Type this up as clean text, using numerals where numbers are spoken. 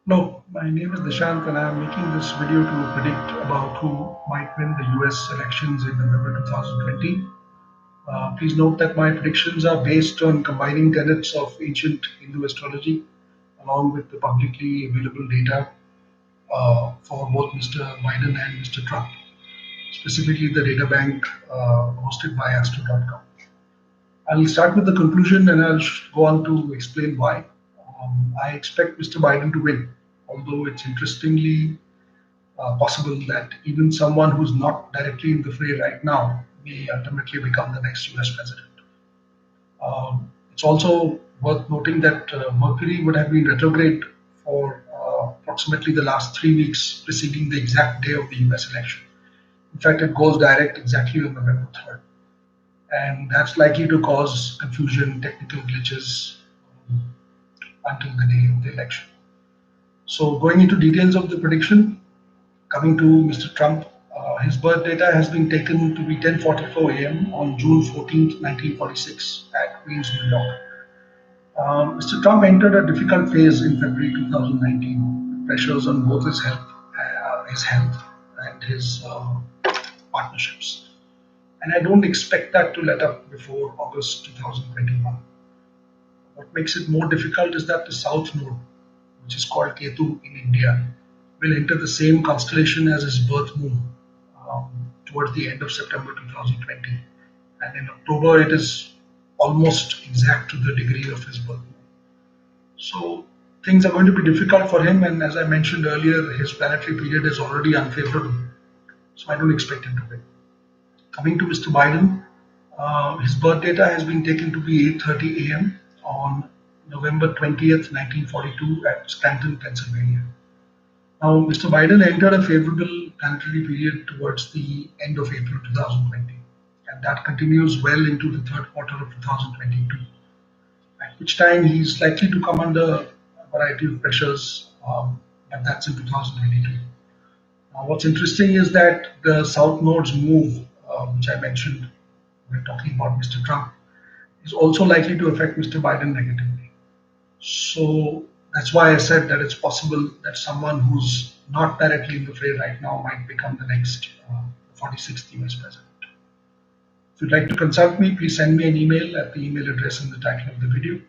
Hello, my name is Nishant and I am making this video to predict about who might win the US elections in November 2020. Please note that my predictions are based on combining tenets of ancient Hindu astrology along with the publicly available data for both Mr. Biden and Mr. Trump, specifically the data bank hosted by Astrological. I'll start with the conclusion and I'll go on to explain why. I expect Mr. Biden to win, although it's interestingly possible that even someone who's not directly in the fray right now may ultimately become the next US president. It's also worth noting that Mercury would have been retrograde for approximately the last 3 weeks preceding the exact day of the US election. In fact, it goes direct exactly on November 3rd. And that's likely to cause confusion, technical glitches until the day of the election. So, going into details of the prediction, coming to Mr. Trump, his birth data has been taken to be 10:44 a.m. on June 14th, 1946, at Queens, New York. Mr. Trump entered a difficult phase in February 2019, with pressures on both his health and his partnerships. And I don't expect that to let up before August 2021. What makes it more difficult is that the South Node, which is called Ketu in India, will enter the same constellation as his birth moon towards the end of September 2020. And in October, it is almost exact to the degree of his birth moon. So things are going to be difficult for him. And as I mentioned earlier, his planetary period is already unfavorable. So I don't expect him to win. Coming to Mr. Biden, his birth data has been taken to be 8:30 a.m. on November 20th, 1942 at Scranton, Pennsylvania. Now, Mr. Biden entered a favorable planetary period towards the end of April 2020, and that continues well into the third quarter of 2022, at which time he's likely to come under a variety of pressures, but that's in 2022. Now, what's interesting is that the South Node's move, which I mentioned when talking about Mr. Trump, is also likely to affect Mr. Biden negatively. So that's why I said that it's possible that someone who's not directly in the fray right now might become the next 46th US president. If you'd like to consult me, please send me an email at the email address in the title of the video.